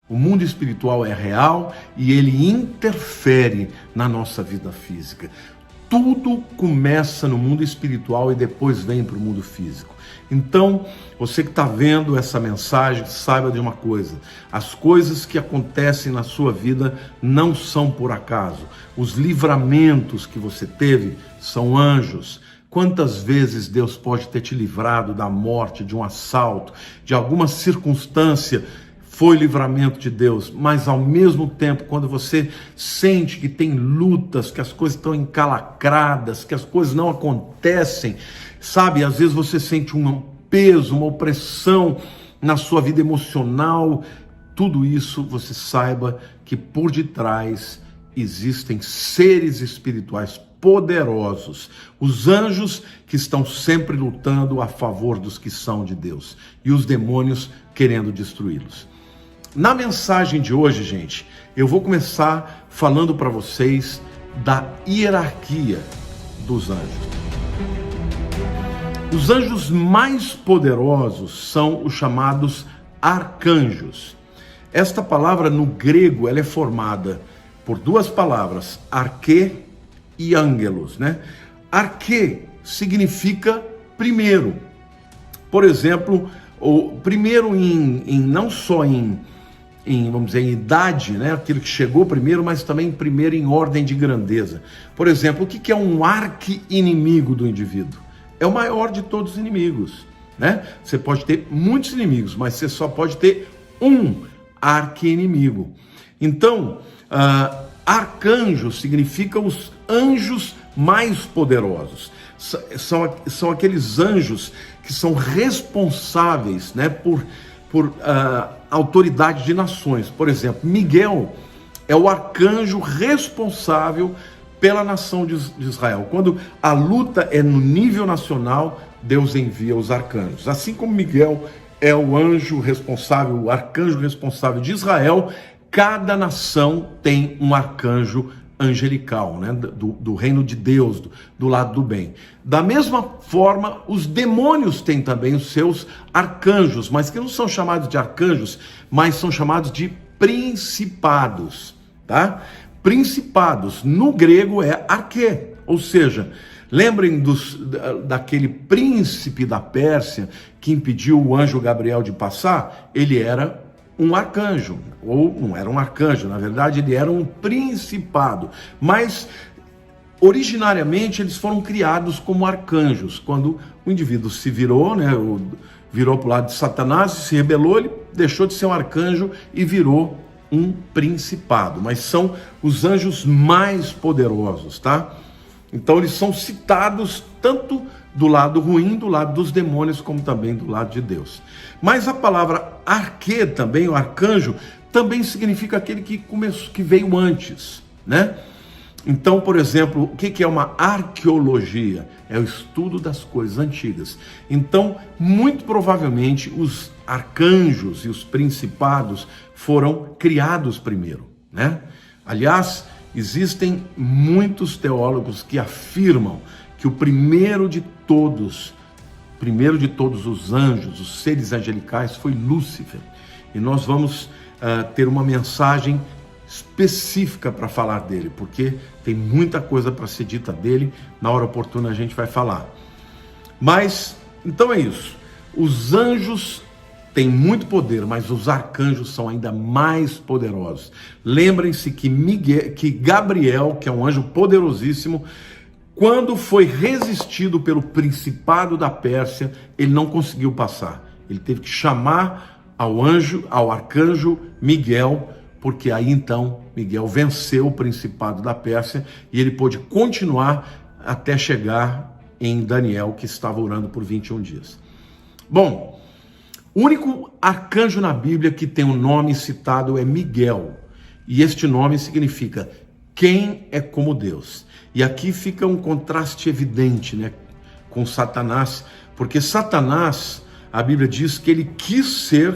O mundo espiritual é real e ele interfere na nossa vida física. Tudo começa no mundo espiritual e depois vem para o mundo físico. Então, você que está vendo essa mensagem, saiba de uma coisa: as coisas que acontecem na sua vida não são por acaso. Os livramentos que você teve são anjos. Quantas vezes Deus pode ter te livrado da morte, de um assalto, de alguma circunstância? Foi livramento de Deus, mas ao mesmo tempo, quando você sente que tem lutas, que as coisas estão encalacradas, que as coisas não acontecem, sabe? Às vezes você sente um peso, uma opressão na sua vida emocional. Tudo isso, você saiba que por detrás existem seres espirituais poderosos, os anjos que estão sempre lutando a favor dos que são de Deus e os demônios querendo destruí-los. Na mensagem de hoje, gente, eu vou começar falando para vocês da hierarquia dos anjos. Os anjos mais poderosos são os chamados arcanjos. Esta palavra no grego ela é formada por duas palavras, arquê e ângelos, né? Arquê significa primeiro. Por exemplo, o primeiro não só em vamos dizer, em idade, né? Aquilo que chegou primeiro, mas também primeiro em ordem de grandeza. Por exemplo, o que é um arqui-inimigo do indivíduo? É o maior de todos os inimigos, né? Você pode ter muitos inimigos, mas você só pode ter um arqui-inimigo. Então, arcanjo significa os anjos mais poderosos. São aqueles anjos que são responsáveis, né, por autoridade de nações. Por exemplo, Miguel é o arcanjo responsável pela nação de Israel. Quando a luta é no nível nacional, Deus envia os arcanjos. Assim como Miguel é o anjo responsável, o arcanjo responsável de Israel, cada nação tem um arcanjo angelical, né? do reino de Deus, do lado do bem. Da mesma forma, os demônios têm também os seus arcanjos, mas que não são chamados de arcanjos, mas são chamados de principados, tá? Principados, no grego é arquê, ou seja, lembrem daquele príncipe da Pérsia que impediu o anjo Gabriel de passar? Ele era um arcanjo, ou não era um arcanjo, na verdade ele era um principado, mas originariamente eles foram criados como arcanjos. Quando o indivíduo se virou, né, virou para o lado de Satanás, se rebelou, ele deixou de ser um arcanjo e virou um principado, mas são os anjos mais poderosos, tá? Então eles são citados tanto do lado ruim, do lado dos demônios, como também do lado de Deus. Mas a palavra arquê também, o arcanjo, também significa aquele que veio antes, né? Então, por exemplo, o que é uma arqueologia? É o estudo das coisas antigas. Então, muito provavelmente, os arcanjos e os principados foram criados primeiro, né? Aliás, existem muitos teólogos que afirmam que o primeiro de todos os anjos, os seres angelicais, foi Lúcifer. E nós vamos ter uma mensagem específica para falar dele, porque tem muita coisa para ser dita dele. Na hora oportuna a gente vai falar. Mas, então é isso. Os anjos têm muito poder, mas os arcanjos são ainda mais poderosos. Lembrem-se que Gabriel, que é um anjo poderosíssimo, quando foi resistido pelo principado da Pérsia, ele não conseguiu passar. Ele teve que chamar ao arcanjo Miguel, porque aí então Miguel venceu o principado da Pérsia e ele pôde continuar até chegar em Daniel, que estava orando por 21 dias. Bom, o único arcanjo na Bíblia que tem um nome citado é Miguel, e este nome significa quem é como Deus. E aqui fica um contraste evidente, né, com Satanás, porque Satanás, a Bíblia diz que ele quis ser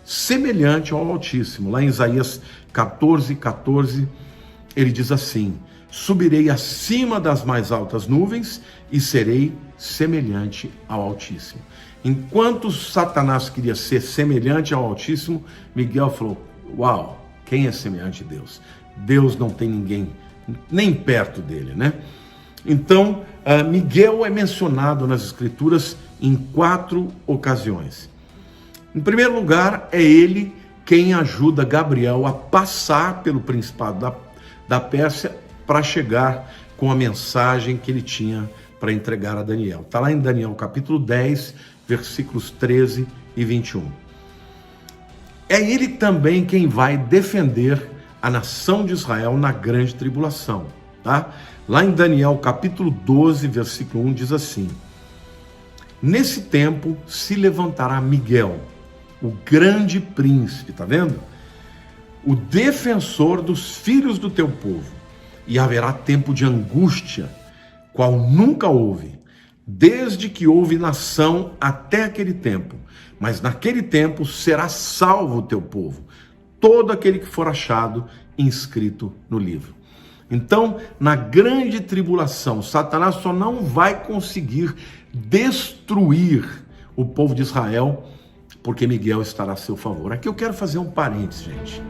semelhante ao Altíssimo. Lá em Isaías 14:14, ele diz assim: subirei acima das mais altas nuvens e serei semelhante ao Altíssimo. Enquanto Satanás queria ser semelhante ao Altíssimo, Miguel falou: Uau, quem é semelhante a Deus? Deus não tem ninguém nem perto dele, né? Então, Miguel é mencionado nas Escrituras em 4 ocasiões. Em primeiro lugar, é ele quem ajuda Gabriel a passar pelo principado da Pérsia para chegar com a mensagem que ele tinha para entregar a Daniel. Está lá em Daniel capítulo 10, versículos 13 e 21. É ele também quem vai defender a nação de Israel na grande tribulação, tá? Lá em Daniel capítulo 12, versículo 1 diz assim: nesse tempo se levantará Miguel, o grande príncipe, tá vendo? O defensor dos filhos do teu povo, e haverá tempo de angústia, qual nunca houve, desde que houve nação até aquele tempo. Mas naquele tempo será salvo o teu povo, todo aquele que for achado inscrito no livro. Então, na grande tribulação, Satanás só não vai conseguir destruir o povo de Israel, porque Miguel estará a seu favor. Aqui eu quero fazer um parênteses, gente.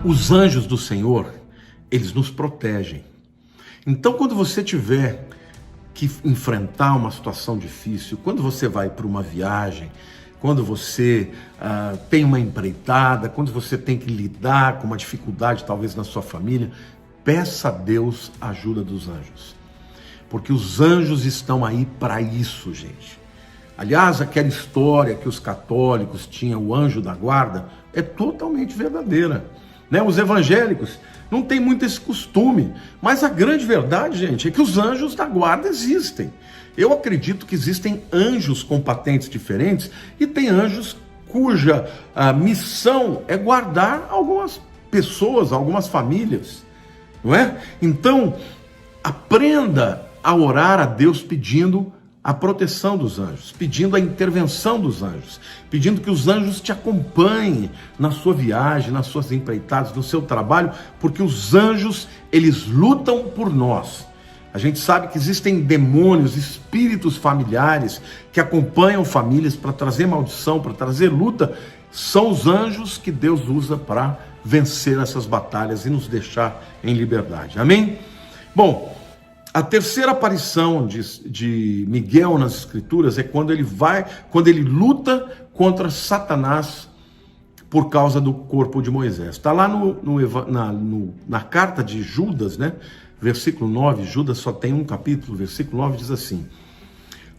Os anjos do Senhor, eles nos protegem. Então, quando você tiver que enfrentar uma situação difícil, quando você vai para uma viagem, quando você tem uma empreitada, quando você tem que lidar com uma dificuldade talvez na sua família, peça a Deus a ajuda dos anjos. Porque os anjos estão aí para isso, gente. Aliás, aquela história que os católicos tinham o anjo da guarda é totalmente verdadeira, né? Os evangélicos não têm muito esse costume, mas a grande verdade, gente, é que os anjos da guarda existem. Eu acredito que existem anjos com patentes diferentes e tem anjos cuja missão é guardar algumas pessoas, algumas famílias, não é? Então, aprenda a orar a Deus pedindo a proteção dos anjos, pedindo a intervenção dos anjos, pedindo que os anjos te acompanhem na sua viagem, nas suas empreitadas, no seu trabalho, porque os anjos, eles lutam por nós. A gente sabe que existem demônios, espíritos familiares que acompanham famílias para trazer maldição, para trazer luta. São os anjos que Deus usa para vencer essas batalhas e nos deixar em liberdade. Amém? Bom, a terceira aparição de Miguel nas Escrituras é quando ele luta contra Satanás por causa do corpo de Moisés. Está lá na carta de Judas, né? Versículo 9, Judas só tem um capítulo, versículo 9 diz assim: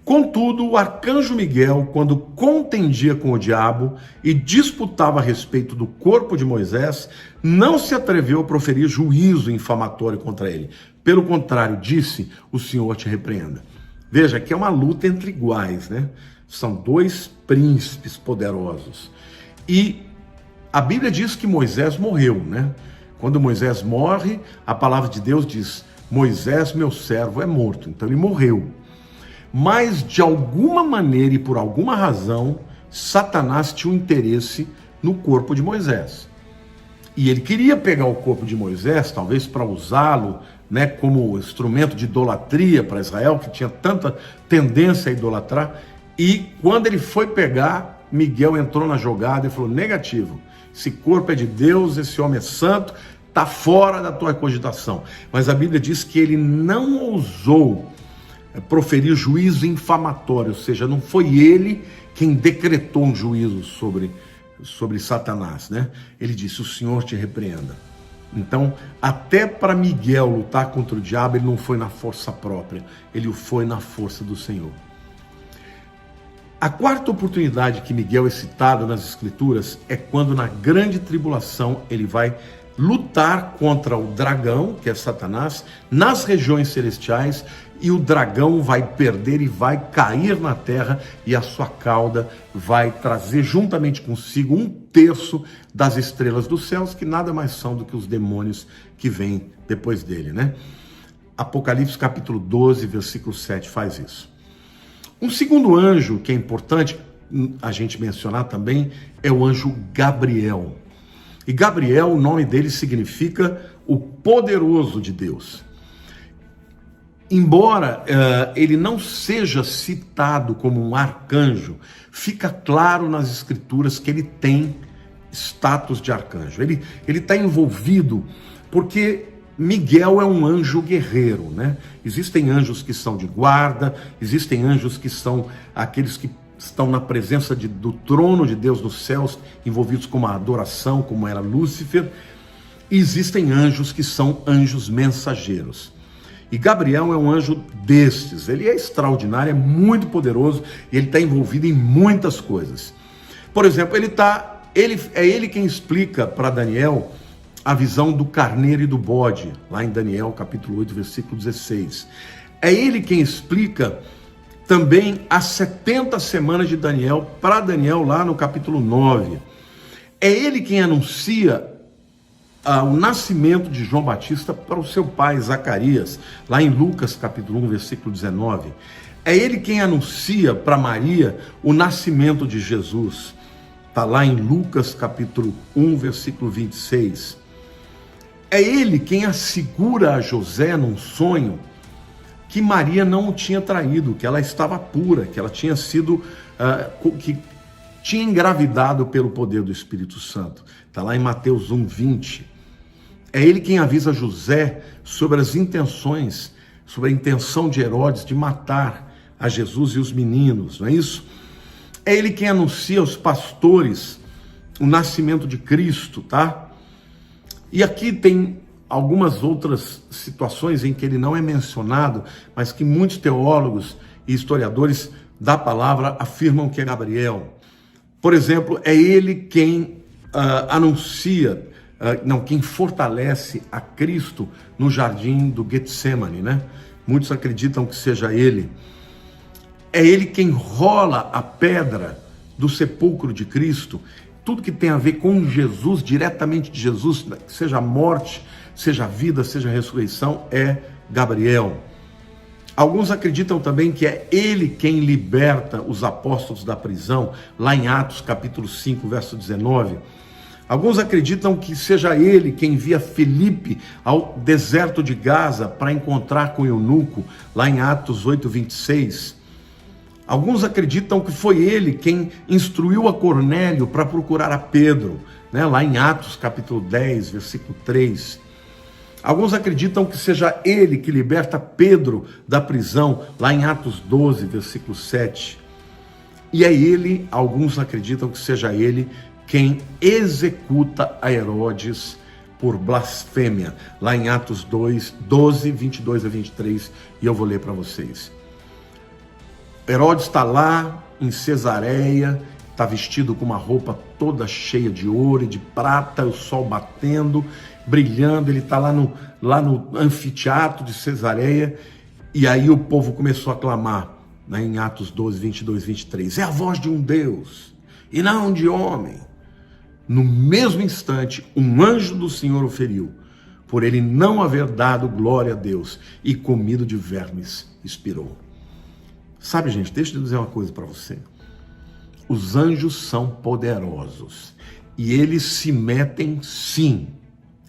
contudo, o arcanjo Miguel, quando contendia com o diabo e disputava a respeito do corpo de Moisés, não se atreveu a proferir juízo infamatório contra ele. Pelo contrário, disse: o Senhor te repreenda. Veja que é uma luta entre iguais, né? São dois príncipes poderosos. E a Bíblia diz que Moisés morreu, né? Quando Moisés morre, a palavra de Deus diz: Moisés, meu servo, é morto. Então ele morreu. Mas de alguma maneira e por alguma razão, Satanás tinha um interesse no corpo de Moisés. E ele queria pegar o corpo de Moisés, talvez para usá-lo, né, como instrumento de idolatria para Israel, que tinha tanta tendência a idolatrar. E quando ele foi pegar, Miguel entrou na jogada e falou: negativo, esse corpo é de Deus, esse homem é santo, está fora da tua cogitação. Mas a Bíblia diz que ele não ousou proferir juízo infamatório, ou seja, não foi ele quem decretou um juízo sobre Satanás, né? Ele disse: o Senhor te repreenda. Então, até para Miguel lutar contra o diabo, ele não foi na força própria, ele foi na força do Senhor. A quarta oportunidade que Miguel é citado nas Escrituras é quando na grande tribulação ele vai lutar contra o dragão, que é Satanás, nas regiões celestiais, e o dragão vai perder e vai cair na terra, e a sua cauda vai trazer juntamente consigo 1/3 das estrelas dos céus, que nada mais são do que os demônios que vêm depois dele, né? Apocalipse capítulo 12, versículo 7 faz isso. Um segundo anjo que é importante a gente mencionar também é o anjo Gabriel. E Gabriel, o nome dele significa o poderoso de Deus. Embora ele não seja citado como um arcanjo, fica claro nas Escrituras que ele tem status de arcanjo. Ele está envolvido porque Miguel é um anjo guerreiro, né? Existem anjos que são de guarda, existem anjos que são aqueles que estão na presença do trono de Deus nos céus, envolvidos com uma adoração, como era Lúcifer. E existem anjos que são anjos mensageiros. E Gabriel é um anjo destes. Ele é extraordinário, é muito poderoso, e ele está envolvido em muitas coisas. Por exemplo, é ele quem explica para Daniel a visão do carneiro e do bode, lá em Daniel capítulo 8, versículo 16. É ele quem explica também as 70 semanas de Daniel para Daniel lá no capítulo 9. É ele quem anuncia o nascimento de João Batista para o seu pai Zacarias, lá em Lucas capítulo 1, versículo 19. É ele quem anuncia para Maria o nascimento de Jesus. Está lá em Lucas capítulo 1, versículo 26. É ele quem assegura a José num sonho que Maria não o tinha traído, que ela estava pura, que ela tinha sido, que tinha engravidado pelo poder do Espírito Santo. Está lá em Mateus 1, 20. É ele quem avisa José sobre as intenções, sobre a intenção de Herodes de matar a Jesus e os meninos, não é isso? É ele quem anuncia aos pastores o nascimento de Cristo, tá? E aqui tem algumas outras situações em que ele não é mencionado, mas que muitos teólogos e historiadores da palavra afirmam que é Gabriel. Por exemplo, é ele quem quem fortalece a Cristo no jardim do Getsemane, né? Muitos acreditam que seja ele. É ele quem rola a pedra do sepulcro de Cristo. Tudo que tem a ver com Jesus, diretamente de Jesus, seja a morte, seja a vida, seja a ressurreição, é Gabriel. Alguns acreditam também que é ele quem liberta os apóstolos da prisão, lá em Atos capítulo 5, verso 19. Alguns acreditam que seja ele quem envia Filipe ao deserto de Gaza para encontrar com o eunuco, lá em Atos 8, 26. Alguns acreditam que foi ele quem instruiu a Cornélio para procurar a Pedro, né, lá em Atos capítulo 10, versículo 3. Alguns acreditam que seja ele que liberta Pedro da prisão, lá em Atos 12, versículo 7. E é ele, alguns acreditam que seja ele, quem executa a Herodes por blasfêmia, lá em Atos 2, 12, 22 a 23, e eu vou ler para vocês. Herodes está lá em Cesareia, está vestido com uma roupa toda cheia de ouro e de prata, o sol batendo, brilhando, ele está lá no anfiteatro de Cesareia, e aí o povo começou a clamar, né, em Atos 12, 22, 23, é a voz de um Deus, e não de homem. No mesmo instante, um anjo do Senhor o feriu, por ele não haver dado glória a Deus, e comido de vermes expirou. Sabe, gente, deixa eu dizer uma coisa para você. Os anjos são poderosos e eles se metem, sim,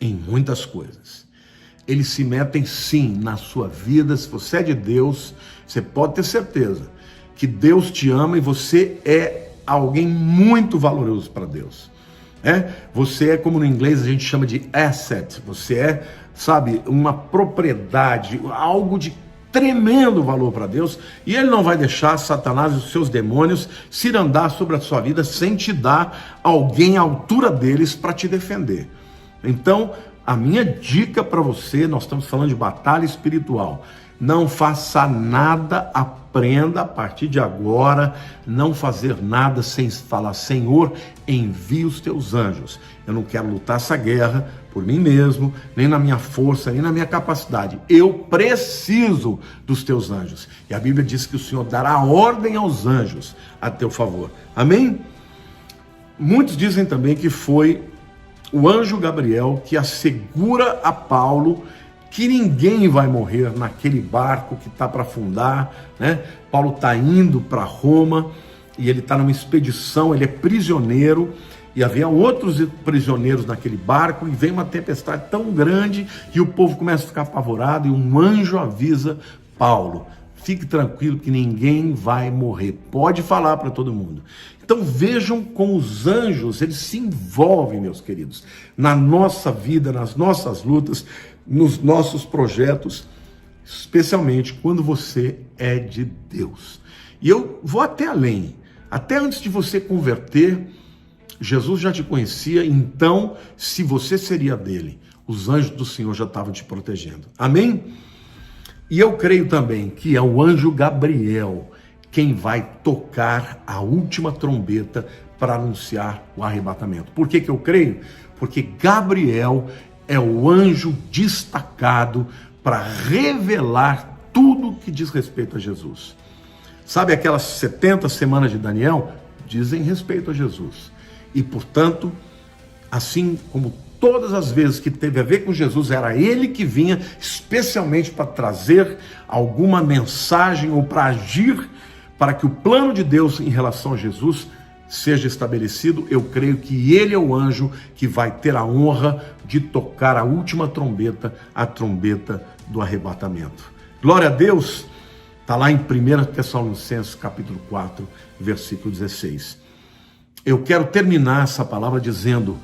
em muitas coisas. Eles se metem, sim, na sua vida. Se você é de Deus, você pode ter certeza que Deus te ama e você é alguém muito valoroso para Deus. Você é, como no inglês a gente chama de asset. Você é, sabe, uma propriedade, algo de tremendo valor para Deus, e ele não vai deixar Satanás e os seus demônios cirandar sobre a sua vida sem te dar alguém à altura deles para te defender. Então, a minha dica para você, nós estamos falando de batalha espiritual, não faça nada, aprenda a partir de agora, não fazer nada sem falar, Senhor, envia os teus anjos. Eu não quero lutar essa guerra por mim mesmo, nem na minha força, nem na minha capacidade. Eu preciso dos teus anjos. E a Bíblia diz que o Senhor dará ordem aos anjos a teu favor. Amém? Muitos dizem também que foi o anjo Gabriel que assegura a Paulo que ninguém vai morrer naquele barco que está para afundar, né? Paulo está indo para Roma e ele está numa expedição, ele é prisioneiro, e havia outros prisioneiros naquele barco, e vem uma tempestade tão grande e o povo começa a ficar apavorado, e um anjo avisa Paulo: fique tranquilo que ninguém vai morrer. Pode falar para todo mundo. Então vejam como os anjos, eles se envolvem, meus queridos, na nossa vida, nas nossas lutas, nos nossos projetos, especialmente quando você é de Deus. E eu vou até além. Até antes de você converter, Jesus já te conhecia, então, se você seria dele, os anjos do Senhor já estavam te protegendo. Amém? E eu creio também que é o anjo Gabriel quem vai tocar a última trombeta para anunciar o arrebatamento. Por que eu creio? Porque Gabriel é o anjo destacado para revelar tudo que diz respeito a Jesus. Sabe aquelas 70 semanas de Daniel? Dizem respeito a Jesus. E, portanto, assim como todas as vezes que teve a ver com Jesus, era ele que vinha especialmente para trazer alguma mensagem ou para agir para que o plano de Deus em relação a Jesus seja estabelecido. Eu creio que ele é o anjo que vai ter a honra de tocar a última trombeta, a trombeta do arrebatamento. Glória a Deus! Está lá em 1 Tessalonicenses capítulo 4, versículo 16. Eu quero terminar essa palavra dizendo: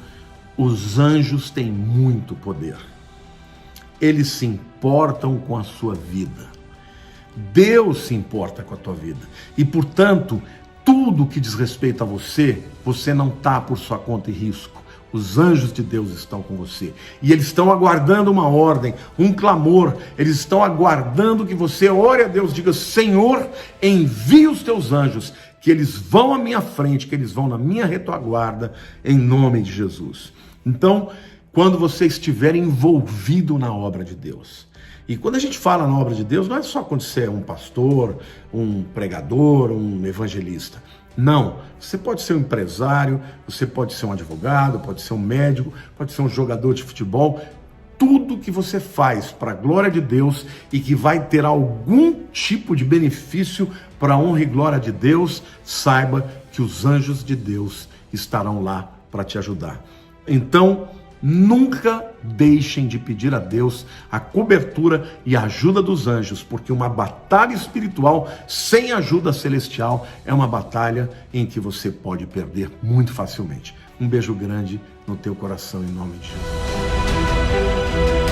os anjos têm muito poder. Eles se importam com a sua vida. Deus se importa com a tua vida. E, portanto, tudo que diz respeito a você, você não está por sua conta e risco. Os anjos de Deus estão com você. E eles estão aguardando uma ordem, um clamor. Eles estão aguardando que você ore a Deus, diga: Senhor, envia os teus anjos, que eles vão à minha frente, que eles vão na minha retaguarda, em nome de Jesus. Então, quando você estiver envolvido na obra de Deus, e quando a gente fala na obra de Deus, não é só quando você é um pastor, um pregador, um evangelista. Não, você pode ser um empresário, você pode ser um advogado, pode ser um médico, pode ser um jogador de futebol. Tudo que você faz para a glória de Deus e que vai ter algum tipo de benefício para a honra e glória de Deus, saiba que os anjos de Deus estarão lá para te ajudar. Então, nunca deixem de pedir a Deus a cobertura e a ajuda dos anjos, porque uma batalha espiritual sem ajuda celestial é uma batalha em que você pode perder muito facilmente. Um beijo grande no teu coração, em nome de Jesus.